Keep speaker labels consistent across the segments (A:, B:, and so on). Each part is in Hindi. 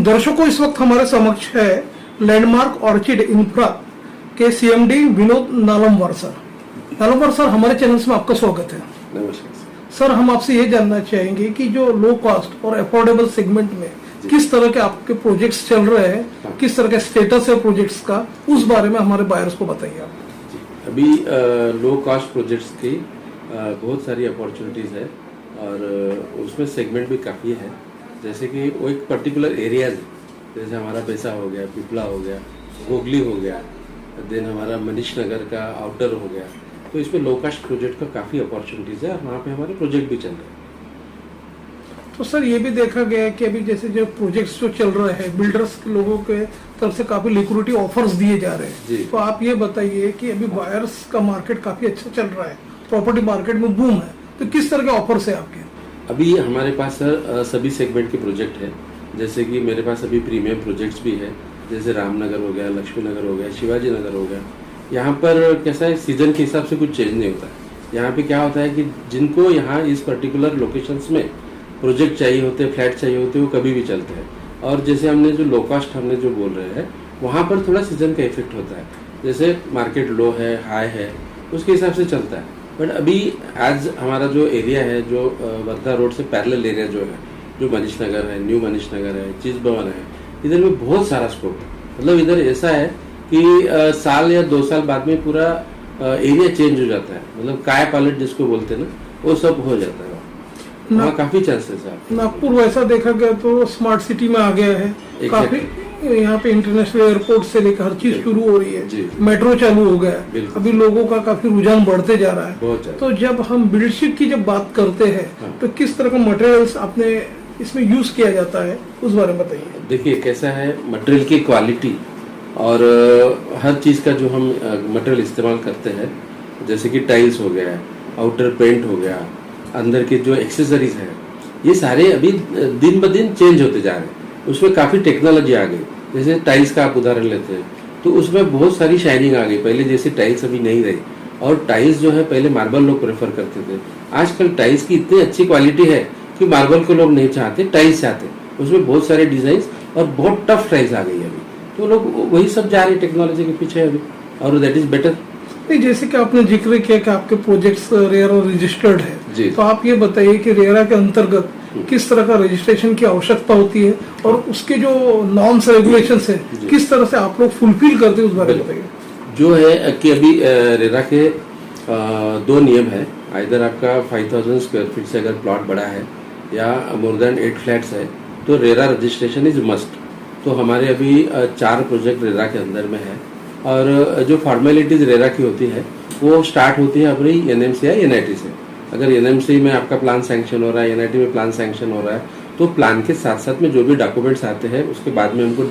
A: दर्शकों, इस वक्त हमारे समक्ष है लैंडमार्क ऑर्चिड इंफ्रा के सीएमडी विनोद नालमवार सर। नालमवार सर, हमारे चैनल में आपका स्वागत है।
B: नमस्कार
A: सर, हम आपसे ये जानना चाहेंगे कि जो लो कॉस्ट और अफोर्डेबल सेगमेंट में किस तरह के आपके प्रोजेक्ट्स चल रहे हैं, किस तरह का स्टेटस है प्रोजेक्ट्स का, उस बारे में हमारे बायर्स को बताइए आप।
B: अभी लो कॉस्ट प्रोजेक्ट्स की बहुत सारी अपॉर्चुनिटीज़ है और उसमें सेगमेंट भी काफ़ी है। जैसे कि वो एक पर्टिकुलर एरियाज, जैसे हमारा पैसा हो गया, पिपला हो गया, गोगली हो गया, देन हमारा मनीष नगर का आउटर हो गया, तो इसमें लो कॉस्ट प्रोजेक्ट का काफ़ी अपॉर्चुनिटीज़ है और वहाँ पे हमारे प्रोजेक्ट भी चल रहे हैं।
A: तो सर, ये भी देखा गया है कि अभी जैसे जो प्रोजेक्ट्स जो चल रहे हैं, बिल्डर्स के लोगों के तरफ से काफी लिक्विडिटी ऑफर्स दिए जा रहे हैं, तो आप ये बताइए कि अभी बायर्स का मार्केट काफी अच्छा चल रहा है, प्रॉपर्टी मार्केट में बूम है, तो किस तरह के ऑफर्स है आपके?
B: अभी हमारे पास सर सभी सेगमेंट के प्रोजेक्ट है। जैसे कि मेरे पास अभी प्रीमियम प्रोजेक्ट्स भी है, जैसे रामनगर हो गया, लक्ष्मी नगर हो गया, शिवाजी नगर हो गया। यहाँ पर कैसा है, सीजन के हिसाब से कुछ चेंज नहीं होता है। यहाँ पे क्या होता है कि जिनको यहाँ इस पर्टिकुलर लोकेशंस में प्रोजेक्ट चाहिए होते हैं, फ्लैट चाहिए होते हैं, वो कभी भी चलते हैं। और जैसे हमने जो लो कॉस्ट हमने जो बोल रहे हैं, वहाँ पर थोड़ा सीजन का इफेक्ट होता है। जैसे मार्केट लो है, हाई है, उसके हिसाब से चलता है। बट अभी आज हमारा जो एरिया है, जो वर्धा रोड से पैरेलल एरिया जो है, जो मनीष नगर है, न्यू मनीष नगर है, चीज भवन है, इधर में बहुत सारा स्कोप है। मतलब इधर ऐसा है कि साल या 2 साल बाद में पूरा एरिया चेंज हो जाता है। मतलब काय पायलट जिसको बोलते हैं ना, वो सब हो जाता है। वहाँ काफी चांसेस है।
A: नागपुर वैसा देखा गया तो स्मार्ट सिटी में आ गया है, काफी यहाँ पे इंटरनेशनल एयरपोर्ट से लेकर हर चीज शुरू हो रही है, मेट्रो चालू हो गया, अभी लोगों का काफी रुझान बढ़ते जा रहा है। तो जब हम बिल्डशिप की जब बात करते हैं, तो किस तरह का मटेरियल्स आपने इसमें यूज किया जाता है, उस बारे में बताइए।
B: देखिए कैसा है, मटेरियल की क्वालिटी और हर चीज का जो हम मटेरियल इस्तेमाल करते हैं, जैसे कि टाइल्स हो गया, आउटर पेंट हो गया, अंदर के जो एक्सेसरीज है, ये सारे अभी दिन ब दिन चेंज होते जा रहे हैं। उसमें काफ़ी टेक्नोलॉजी आ गई। जैसे टाइल्स का आप उदाहरण लेते हैं, तो उसमें बहुत सारी शाइनिंग आ गई। पहले जैसे टाइल्स अभी नहीं रही। और टाइल्स जो है, पहले मार्बल लोग प्रेफर करते थे, आजकल टाइल्स की इतनी अच्छी क्वालिटी है कि मार्बल को लोग नहीं चाहते, टाइल्स चाहते। उसमें बहुत सारे डिजाइन और बहुत टफ टाइल्स आ गई अभी, तो लोग वही सब जा रहे हैं टेक्नोलॉजी के पीछे अभी, और दैट इज बेटर।
A: जैसे कि आपने जिक्र किया कि आपके प्रोजेक्ट्स रेरा और रजिस्टर्ड है, तो आप ये बताइए कि रेरा के अंतर्गत किस तरह का रजिस्ट्रेशन की आवश्यकता होती है और उसके जो नॉर्म्स रेगुलेशंस है, किस तरह से आप लोग फुलफिल करते हैं, उस बारे में बताइए।
B: जो है कि अभी रेरा के 2 नियम है। आइदर आपका 5000 स्क्वायर फीट से अगर प्लॉट बड़ा है या मोर देन 8 फ्लैट्स है, तो रेरा रजिस्ट्रेशन इज मस्ट। तो हमारे अभी 4 प्रोजेक्ट रेरा के अंदर में है। और जो फॉर्मेलिटीज रेरा की होती है, वो स्टार्ट होती है अपनी एनएमसी या एनआईटी से। अगर एनएमसी में आपका प्लान सैंक्शन हो रहा है, एनआईटी में प्लान सैंक्शन हो रहा है, तो प्लान के साथ साथ में जो भी डॉक्यूमेंट्स आते हैं, उसके बाद में हमको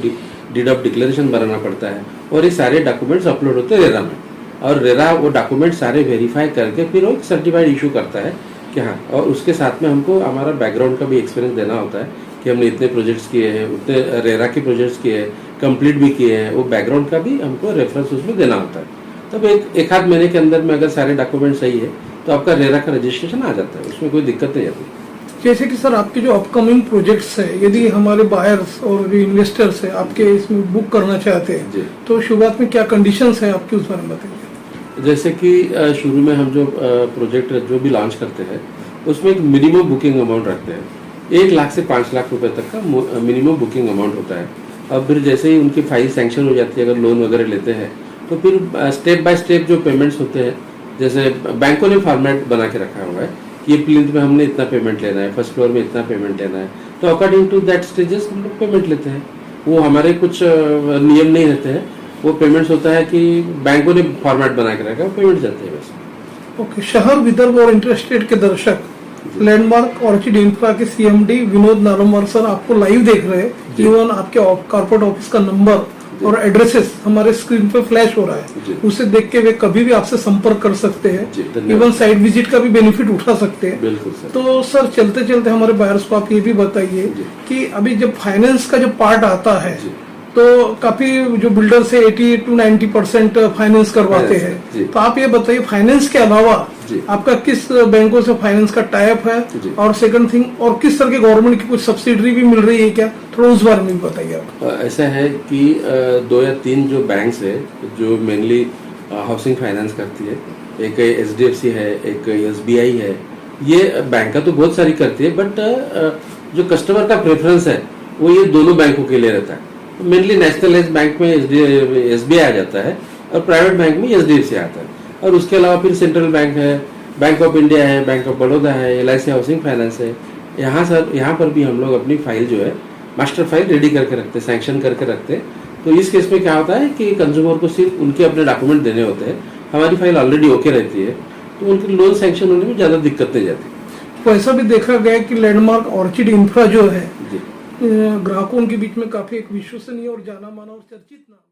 B: डीड ऑफ डिक्लेरेशन बनाना पड़ता है और ये सारे डॉक्यूमेंट्स अपलोड होते हैं रेरा में। और रेरा वो डॉक्यूमेंट सारे वेरीफाई करके फिर वो सर्टिफाइड इशू करता है कि हाँ, और उसके साथ में हमको हमारा बैकग्राउंड का भी एक्सपीरियंस देना होता है कि हमने इतने प्रोजेक्ट्स किए हैं, उतने रेरा के प्रोजेक्ट्स किए हैं, कंप्लीट भी किए हैं, वो बैकग्राउंड का भी हमको रेफरेंस उसमें देना होता है। तब एक आध महीने के अंदर में अगर सारे डॉक्यूमेंट सही है, तो आपका रेरा का रजिस्ट्रेशन आ जाता है, उसमें कोई दिक्कत नहीं आती।
A: जैसे कि सर, आपके जो अपकमिंग प्रोजेक्ट्स है, यदि हमारे बायर्स और जो इन्वेस्टर्स है आपके इसमें बुक करना चाहते हैं, तो शुरुआत में क्या कंडीशंस है आपकी, उस बारे में बताइए।
B: जैसे कि शुरू में हम जो प्रोजेक्ट जो भी लॉन्च करते हैं, उसमें एक मिनिमम बुकिंग अमाउंट रखते हैं। 1 लाख से 5 लाख रुपए तक का मिनिमम बुकिंग अमाउंट होता है। अब फिर जैसे ही उनकी फाइल सैंक्शन हो जाती है, अगर लोन वगैरह लेते हैं, तो फिर स्टेप बाय स्टेप जो पेमेंट्स होते हैं, जैसे बैंकों ने फॉर्मेट बना के रखा हुआ है कि ये प्लिंथ में हमने इतना पेमेंट लेना है, फर्स्ट फ्लोर में इतना पेमेंट लेना है, तो अकॉर्डिंग टू दैट स्टेजेस हम लोग पेमेंट लेते हैं। वो हमारे कुछ नियम नहीं रहते हैं, वो पेमेंट्स होता है कि बैंकों ने फॉर्मेट बना के रखा है, पेमेंट जाते हैं वैसे।
A: ओके, शहर, विदर्भ और इंटरस्टेट के दर्शक, लैंडमार्क ऑर्चिड इंफ्रा के सीएमडी विनोद नालमवार सर आपको लाइव देख रहे हैं। इवन आपके कॉर्पोरेट ऑफिस का नंबर और एड्रेसेस हमारे स्क्रीन पे फ्लैश हो रहा है, उसे देख के वे कभी भी आपसे संपर्क कर सकते हैं। इवन साइट विजिट का भी बेनिफिट उठा सकते हैं।
B: बिल्कुल सर।
A: तो सर, चलते चलते हमारे बायर्स को आप ये भी बताइए कि अभी जब फाइनेंस का जब पार्ट आता है, तो काफी जो बिल्डर से 80 to 90% फाइनेंस करवाते हैं, तो आप ये बताइए फाइनेंस के अलावा
B: जी।
A: आपका किस बैंकों से फाइनेंस का टाइप
B: जी।
A: है, और सेकंड थिंग, और किस तरह के गवर्नमेंट की कुछ सब्सिडी भी मिल रही है क्या, थोड़ा उस बारे में भी बताइए आप।
B: ऐसा है कि 2 या 3 जो बैंक्स है जो मेनली हाउसिंग फाइनेंस करती है, एक HDFC है, एक SBI है। ये बैंक का तो बहुत सारी करती है, बट जो कस्टमर का प्रेफरेंस है वो ये दोनों बैंकों के लिए रहता है। मेनली नेशनलाइज्ड बैंक में SBI आ जाता है और प्राइवेट बैंक में HDFC आता है, और उसके अलावा फिर सेंट्रल बैंक है, बैंक ऑफ इंडिया है, बैंक ऑफ बड़ौदा है, LIC हाउसिंग फाइनेंस है। यहाँ पर भी हम लोग अपनी फाइल जो है मास्टर फाइल रेडी करके रखते, सैंक्शन करके रखते। तो इस केस में क्या होता है कि कंज्यूमर को सिर्फ उनके अपने डॉक्यूमेंट देने होते हैं, हमारी फाइल ऑलरेडी ओके रहती है, तो उनकी लोन सैंक्शन होने में ज़्यादा दिक्कत नहीं जाती।
A: तो ऐसा भी देखा गया कि लैंडमार्क ऑर्चिड इंफ्रा जो है ग्राहकों के बीच में काफी एक विश्वसनीय और जाना माना और चर्चित नाम